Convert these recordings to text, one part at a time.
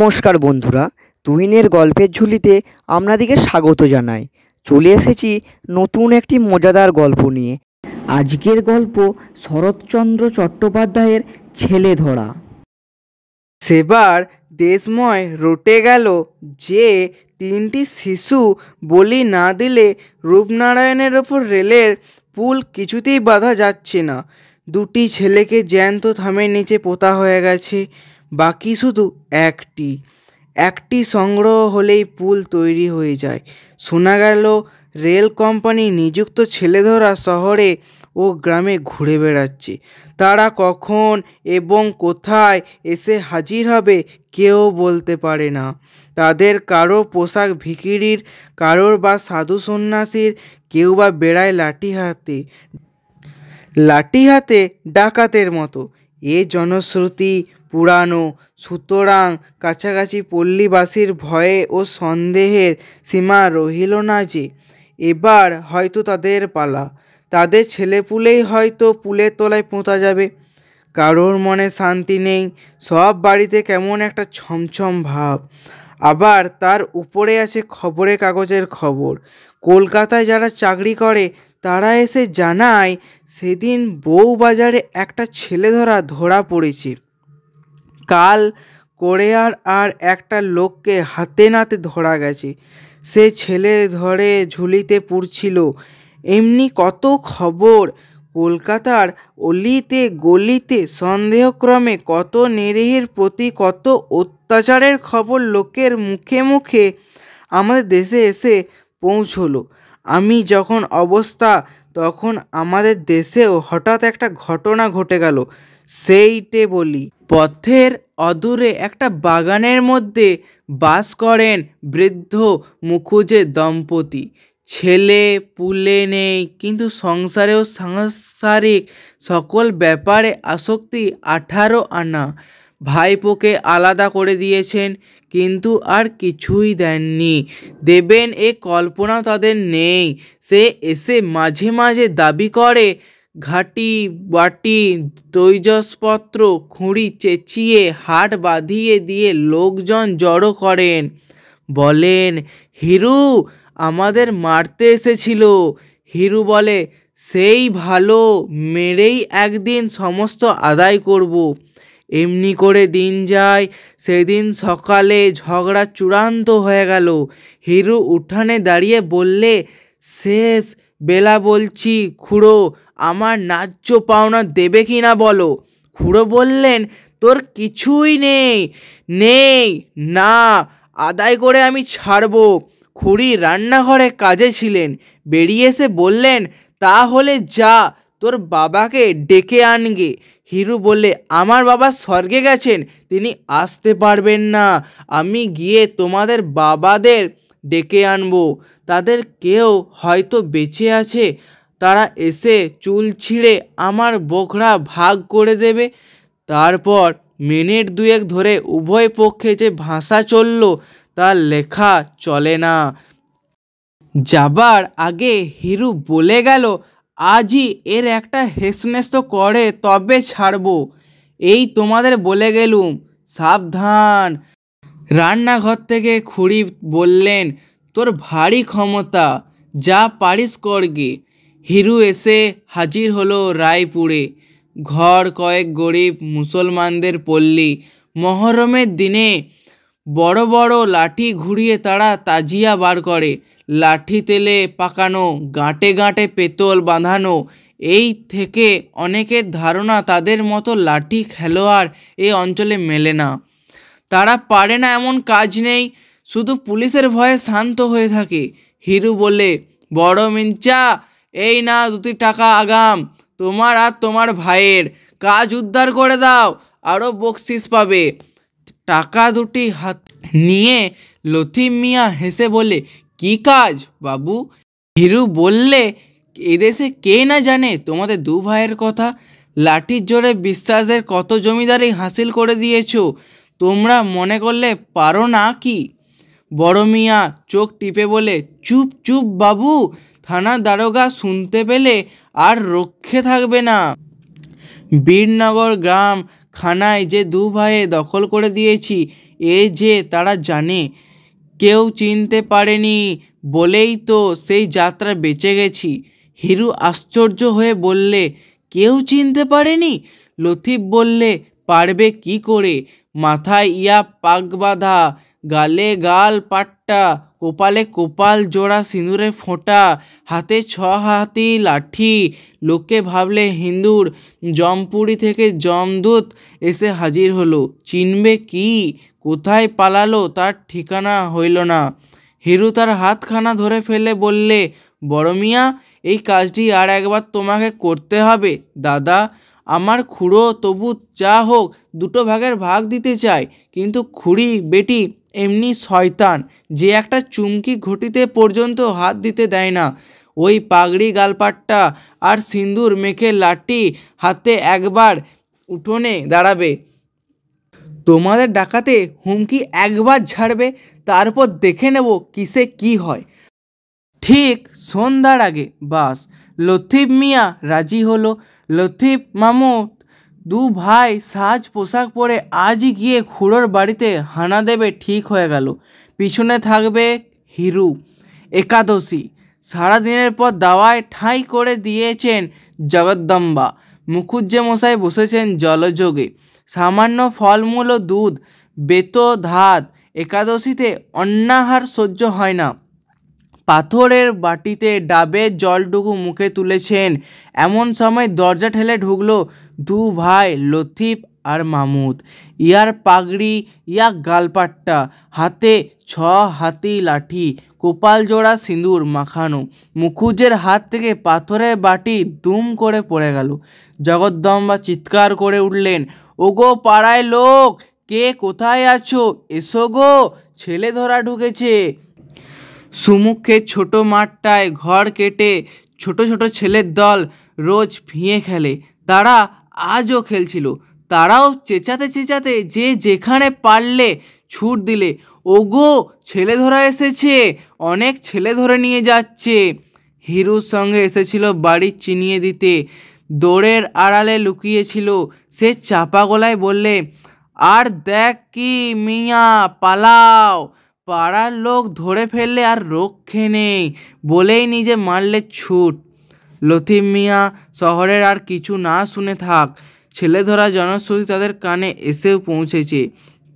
নমস্কার বন্ধুরা, তুহিনের গল্পের ঝুলিতে আপনাদেরকে স্বাগত জানাই। চলে এসেছি নতুন একটি মজাদার গল্প নিয়ে। আজকের গল্প শরৎচন্দ্র চট্টোপাধ্যায়ের ছেলে ধরা। সেবার দেশময় রটে গেল যে তিনটি শিশু বলি না দিলে রূপনারায়ণের ওপর রেলের পুল কিছুতেই বাঁধা যাচ্ছে না। দুটি ছেলেকে জ্যান্ত থামের নিচে পোতা হয়ে গেছে। বাকি শুধু একটি সংগ্রহ হলেই পুল তৈরি হয়ে যায়। শোনা গেল রেল কোম্পানি নিযুক্ত ছেলেধরা শহরে ও গ্রামে ঘুরে বেড়াচ্ছে। তারা কখন এবং কোথায় এসে হাজির হবে কেউ বলতে পারে না। তাদের কারো পোশাক ভিখিরির, কারোর বা সাধু সন্ন্যাসীর, কেউ বা বেড়ায় লাঠি হাতে ডাকাতের মতো। এ জনশ্রুতি পুরানো, সুতরাং কাছাকাছি পল্লীবাসীর ভয়ে ও সন্দেহের সীমা রহিল না যে এবার হয়তো তাদের পালা। তাদের ছেলেপুলেই হয়তো পুলের তলায় পোঁতা যাবে। কারোর মনে শান্তি নেই। সব বাড়িতে কেমন একটা ছমছম ভাব। আবার তার উপরে আছে খবরের কাগজের খবর। কলকাতায় যারা চাকরি করে তারা এসে জানায় সেদিন বউবাজারে একটা ছেলে ধরা পড়েছে। কাল কোরিয়ার আর একটা লোককে হাতে নাতে ধরা গেছে। সে ছেলে ধরে ঝুলিতে পুড়ছিল। এমনি কত খবর। কলকাতার অলিতে গলিতে সন্দেহক্রমে কত নিরীহের প্রতি কত অত্যাচারের খবর লোকের মুখে মুখে আমাদের দেশে এসে পৌঁছলো। আমি যখন অবস্থা তখন আমাদের দেশেও হঠাৎ একটা ঘটনা ঘটে গেল। সেইটে বলি। পথের অদূরে একটা বাগানের মধ্যে বাস করেন বৃদ্ধ মুখুজ্জে দম্পতি। ছেলে পুলে নেই, কিন্তু সংসারে ও সাংসারিক সকল ব্যাপারে আসক্তি 18 আনা। ভাইপোকে আলাদা করে দিয়েছেন, কিন্তু আর কিছুই দেননি। দেবেন এ কল্পনাও তাদের নেই। সে এসে মাঝে মাঝে দাবি করে ঘাটি বাটি তৈজসপত্র খুঁড়ি চেঁচিয়ে হাট বাঁধিয়ে দিয়ে লোকজন জড়ো করেন। বলেন, হিরু আমাদের মারতে এসেছিল। হিরু বলে, সেই ভালো, মেরেই একদিন সমস্ত আদায় করব। এমনি করে দিন যায়। সেদিন সকালে ঝগড়া চূড়ান্ত হয়ে গেল। হিরু উঠানে দাঁড়িয়ে বললে, শেষ বেলা বলছি খুড়ো, আমার ন্যায্য পাওনা দেবে কি না বলো। খুড়ো বললেন, তোর কিছুই নেই না, আদায় করে আমি ছাড়বো। খুড়ি রান্নাঘরে কাজে ছিলেন, বেরিয়ে এসে বললেন, তাহলে যা তোর বাবাকে ডেকে আনগে। হিরু বললে, আমার বাবা স্বর্গে গেছেন, তিনি আসতে পারবেন না। আমি গিয়ে তোমাদের বাবাদের ডেকে আনবো। তাদের কেউ হয়তো বেঁচে আছে। তারা এসে চুল ছিঁড়ে আমার বোখরা ভাগ করে দেবে। তারপর মিনিট দুয়েক ধরে উভয় পক্ষে যে ভাষা চলল তা লেখা চলে না। যাবার আগে হিরু বলে গেল, আজই এর একটা হেসনেস্ত করে তবে ছাড়বো। এই তোমাদের বলে গেলুম, সাবধান। রান্নাঘর থেকে খুড়ি বললেন, তোর ভারী ক্ষমতা, যা পারিস করগে। হিরু এসে হাজির হলো রায়পুরে। ঘর কয়েক গরিব মুসলমানদের পল্লী। মহরমের দিনে বড় বড় লাঠি ঘুরিয়ে তারা তাজিয়া বার করে। লাঠি তেলে পাকানো, গাঁটে গাঁটে পেতল বাঁধানো। এই থেকে অনেকের ধারণা তাদের মতো লাঠি খেলোয়াড় এই অঞ্চলে মেলে না। তারা পারে না এমন কাজ নেই, শুধু পুলিশের ভয়ে শান্ত হয়ে থাকে। হিরু বলে, বড় মিঞ্চা, এই না 2 টাকা আগাম, তোমার আর তোমার ভাইয়ের। কাজ উদ্ধার করে দাও, আরও বকশিস পাবে। টাকা 2টি হাত নিয়ে লতিফ মিয়া হেসে বলে, কি কাজ বাবু? হিরু বললে, এদেশে কে না জানে তোমাদের 2 ভাইয়ের কথা। লাঠির জোরে বিশ্বাসের কত জমিদারি হাসিল করে দিয়েছো। তোমরা মনে করলে পারো না কি? বড় মিয়া চোখ টিপে বলে, চুপ চুপ বাবু, থানার দারোগা শুনতে পেলে আর রক্ষে থাকবে না। বীরনগর গ্রাম খানায় যে 2 ভাইয়ে দখল করে দিয়েছি, এ যে তারা জানে, কেউ চিনতে পারেনি বলেই তো সেই যাত্রা বেঁচে গেছি। হিরু আশ্চর্য হয়ে বললে, কেউ চিনতে পারেনি? লতিফ বললে, পারবে কি করে? মাথায় ইয়া পাগ বাঁধা, গালে গাল পাট্টা, কপালে কপাল জোড়া সিঁদুরের ফোঁটা, হাতে 6 হাতি লাঠি। লোকে ভাবলে হিন্দুর জমপুরি থেকে যমদূত এসে হাজির হলো। চিনবে কি? কোথায় পালালো তার ঠিকানা হইল না। হিরু তার হাতখানা ধরে ফেলে বললে, বড় মিয়া, এই কাজটি আর একবার তোমাকে করতে হবে। দাদা, আমার খুড়ো তবু যা হোক 2 ভাগের ভাগ দিতে চায়, কিন্তু খুড়ি বেটি এমনি শয়তান যে একটা চুমকি ঘটিতে পর্যন্ত হাত দিতে দেয় না। ওই পাগড়ি, গালপাট্টা আর সিন্দুর মেখে লাঠি হাতে একবার উঠোনে দাঁড়াবে, তোমাদের ডাকাতে হুমকি একবার ছাড়বে, তারপর দেখে নেব কিসে কি হয়। ঠিক সন্ধ্যার আগে বাস। লতিফ মিয়া রাজি হলো। লতিফ মামুদ 2 ভাই সাজ পোশাক পরে আজই গিয়ে খুড়োর বাড়িতে হানা দেবে ঠিক হয়ে গেল। পিছনে থাকবে হিরু। একাদশী সারাদিনের পর দাওয়ায় ঠাঁই করে দিয়েছেন জগদ্দম্বা। মুখুজ্জেমশাই বসেছেন জলযোগে। সামান্য ফলমূল ও দুধ বেত ধাত। একাদশীতে অন্নাহার সহ্য হয় না। পাথরের বাটিতে ডাবের জলটুকু মুখে তুলেছেন, এমন সময় দরজা ঠেলে ঢুকলো 2 ভাই লতিফ আর মামুদ। ইয়ার পাগড়ি, ইয়া গালপাট্টা, হাতে 6 হাতি লাঠি, কপাল জোড়া সিঁদুর মাখানো। মুখুজ্জের হাত থেকে পাথরের বাটি দুম করে পড়ে গেল। জগদ্দম্বা চিৎকার করে উঠলেন, ওগো পাড়ায় লোক, কে কোথায় আছো? এসো গো, ছেলে ধরা ঢুকেছে। সুমুখে ছোট মাঠটায় ঘর কেটে ছোট ছোট ছেলের দল রোজ ভিঁয়ে খেলে। তারা আজও খেলছিল। তারাও চেঁচাতে চেঁচাতে যে যেখানে পারলে ছুট দিলে, ওগো ছেলে ধরা এসেছে, অনেক ছেলে ধরে নিয়ে যাচ্ছে। হিরুর সঙ্গে এসেছিল বাড়ি চিনিয়ে দিতে। দৌড়ের আড়ালে লুকিয়েছিল। সে চাপা গলায় বললে, আর দেখ কি মিয়া, পালাও, পাড়ার লোক ধরে ফেললে আর রক্ষে নেই, বলেই নিজে মারলে ছুট। লতিফ মিয়া শহরের আর কিছু না শুনে থাক। ছেলে ধরা জনশ্রুতি তাদের কানে এসেও পৌঁছেছে।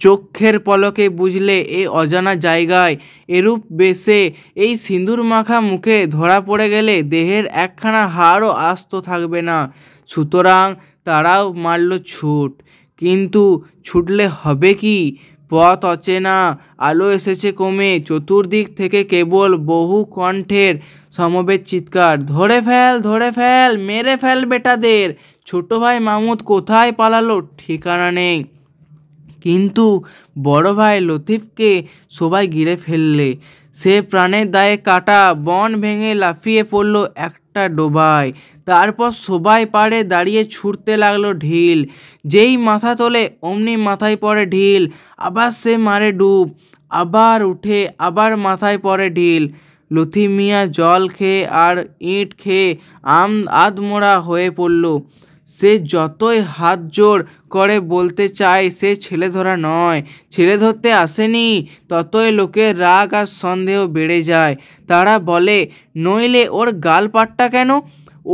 চোখের পলকে বুঝলে এই অজানা জায়গায় এরূপ বেশে এই সিঁদুর মাখা মুখে ধরা পড়ে গেলে দেহের একখানা হাড়ও আস্ত থাকবে না। সুতরাং তারাও মারল ছুট। কিন্তু ছুটলে হবে কি? পথ অচেনা, আলো এসেছে কমে। চতুর্দিক থেকে কেবল বহু কণ্ঠের সমবেত চিৎকার, ধরে ফেল, ধরে ফেল, মেরে ফেল বেটাদের। ছোট ভাই মামুদ কোথায় পালালো ঠিকানা নেই। কিন্তু বড় ভাই লতিফকে সবাই ঘিরে ফেললে। সে প্রাণের দায়ে কাটা বন ভেঙে লাফিয়ে পড়ল একটা ডোবায়। তারপর সবাই পাড়ে দাঁড়িয়ে ছুটতে লাগলো ঢিল। যেই মাথা তোলে অমনি মাথায় পড়ে ঢিল। আবার সে মারে ডুব, আবার উঠে, আবার মাথায় পড়ে ঢিল। লতিফ মিয়া জল খেয়ে আর ইট খেয়ে আধমরা হয়ে পড়ল। সে যতই হাত জোর করে বলতে চায় সে ছেলে ধরা নয়, ছেলে ধরতে আসেনি, ততই লোকের রাগ আর সন্দেহ বেড়ে যায়। তারা বলে, নইলে ওর গাল পাট্টা কেন?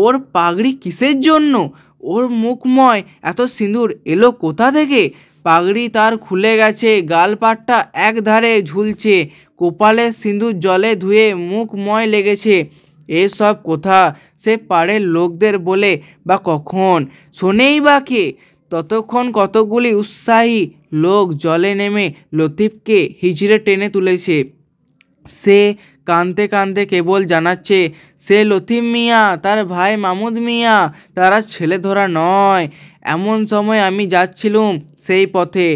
ওর পাগড়ি কিসের জন্য? ওর মুখময় এত সিঁদুর এলো কোথা থেকে? পাগড়ি তার খুলে গেছে, গাল পাট্টা একধারে ঝুলছে, কপালের সিঁদুর জলে ধুয়ে মুখময় লেগেছে। এসব কথা সে পাড়ের লোকদের বলে বা কখন শোনেই বা কে? ততক্ষণ কতগুলি উৎসাহী লোক জলে নেমে লতিফকে হিজড়ে টেনে তুলেছে। সে কাঁদতে কাঁদতে কেবল জানাচ্ছে, সে লতিফ মিয়া, তার ভাই মামুদ মিয়া, তারা ছেলে ধরা নয়। এমন সময় আমি যাচ্ছিলুম সেই পথে।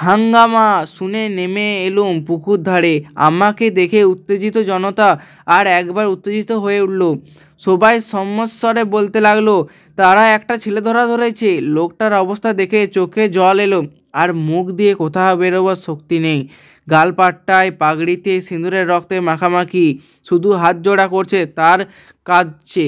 হাঙ্গামা শুনে নেমে এলুম পুকুর ধারে। আমাকে দেখে উত্তেজিত জনতা আর একবার উত্তেজিত হয়ে উঠল। সবাই সম্মস্বরে বলতে লাগলো, তারা একটা ছেলে ধরেছে। লোকটার অবস্থা দেখে চোখে জল এলো, আর মুখ দিয়ে কোথাও বেরোবার শক্তি নেই। গালপাট্টায়, পাগড়িতে সিঁদুরের রক্তে মাখামাখি, শুধু হাত জোড়া করছে, তার কাঁদছে।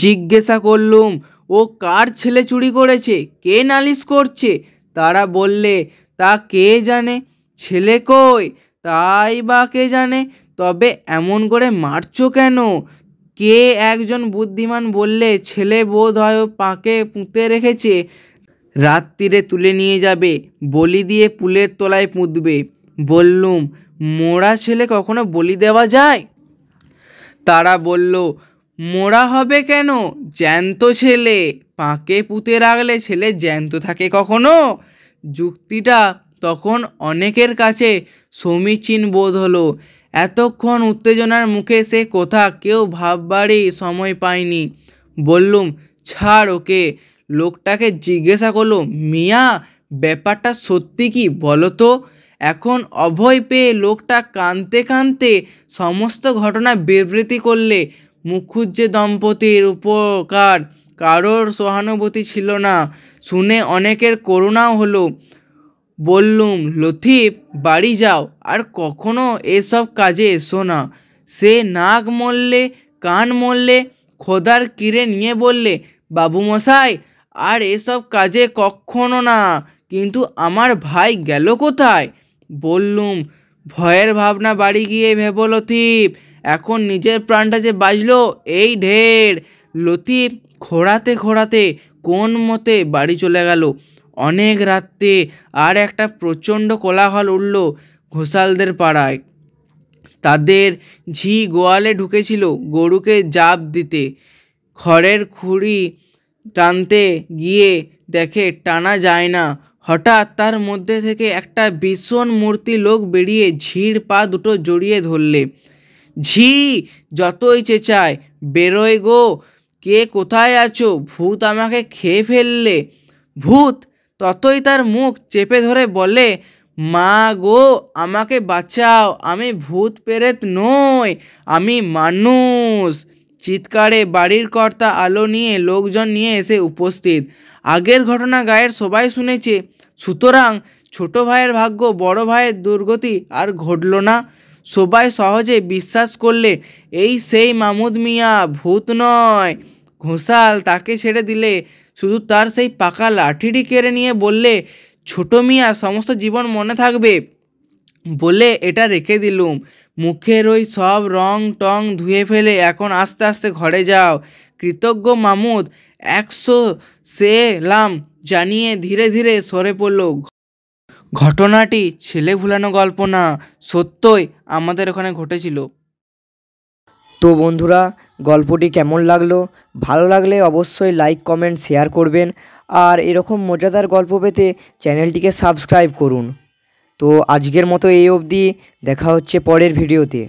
জিজ্ঞাসা করলুম, ও কার ছেলে চুরি করেছে? কে নালিশ করছে? তারা বললে, তা কে জানে? ছেলে কই তাই বা কে জানে? তবে এমন করে মারছো কেন? কে একজন বুদ্ধিমান বললে ছেলে বোধ হয় পাকে পুঁতে রেখেছে, রাত্রিরে তুলে নিয়ে যাবে, বলি দিয়ে পুলের তলায় পুঁতবে। বললুম, মোড়া ছেলে কখনো বলি দেওয়া যায়? তারা বলল, মোড়া হবে কেন, জ্যান্ত ছেলে। পাকে পুঁতে রাখলে ছেলে জ্যান্ত থাকে কখনো? যুক্তিটা তখন অনেকের কাছে সমীচীন বোধ হলো। এতক্ষণ উত্তেজনার মুখে সে কথা কেউ ভাববারই সময় পায়নি। বললুম, ছাড় ওকে। লোকটাকে জিজ্ঞাসা করলো, মিয়া ব্যাপারটা সত্যি কি বলো তো? এখন অভয় পেয়ে লোকটা কাঁদতে কাঁদতে সমস্ত ঘটনা বিবৃতি করলে। মুখুজ্জে দম্পতির উপকার কারোর সহানুভূতি ছিল না, শুনে অনেকের করুণাও হলো। বললুম, লতিফ বাড়ি যাও, আর কখনো এসব কাজে এসো না। সে নাক মললে, কান মললে, খোদার কিরে নিয়ে বললে, বাবুমশাই আর এসব কাজে কখনো না। কিন্তু আমার ভাই গেল কোথায়? বললুম, ভয়ের ভাবনা বাড়ি গিয়ে ভেব লতিফ, এখন নিজের প্রাণটা যে বাঁচলো এই ঢের। লতিফ খোঁড়াতে খোঁড়াতে কোন মতে বাড়ি চলে গেল। অনেক রাত্রে আর একটা প্রচণ্ড কোলাহল উঠল ঘোষালদের পাড়ায়। তাদের ঝি গোয়ালে ঢুকেছিল গরুকে জাপ দিতে। খড়ের খুঁড়ি টানতে গিয়ে দেখে টানা যায় না। হঠাৎ তার মধ্যে থেকে একটা ভীষণ মূর্তি লোক বেরিয়ে ঝির পা দুটো জড়িয়ে ধরলে। ঝি যতই চেঁচায়, বেরোয় গো, কে কোথায় আছো? ভূত আমাকে খেয়ে ফেললে। ভূত ততই তার মুখ চেপে ধরে বলে, মা গো আমাকে বাঁচাও, আমি ভূত পেরেত নই, আমি মানুষ। চিৎকারে বাড়ির কর্তা আলো নিয়ে লোকজন নিয়ে এসে উপস্থিত। আগের ঘটনা গায়ের সবাই শুনেছে, সুতরাং ছোট ভাইয়ের ভাগ্য বড় ভাইয়ের দুর্গতি আর ঘটল না। সবাই সহজে বিশ্বাস করলে এই সেই মামুদ মিয়া, ভূত নয়। ঘোষাল তাকে ছেড়ে দিলে, শুধু তার সেই পাকা লাঠিটি কেড়ে নিয়ে বললে, ছোট মিয়া সমস্ত জীবন মনে থাকবে বলে এটা রেখে দিলুম। মুখের ওই সব রং টং ধুয়ে ফেলে এখন আস্তে আস্তে ঘরে যাও। কৃতজ্ঞ মামুদ 100 সেলাম জানিয়ে ধীরে ধীরে সরে পড়ল। ঘটনাটি ছেলে ভুলানো গল্প না, সত্যই আমাদের ওখানে ঘটেছিল। তো বন্ধুরা, গল্পটি কেমন লাগলো? ভালো লাগলে অবশ্যই লাইক কমেন্ট শেয়ার করবেন, আর এরকম মজাদার গল্প পেতে চ্যানেলটিকে সাবস্ক্রাইব করুন। তো আজকের মতো এই অবধি, দেখা হচ্ছে পরের ভিডিওতে।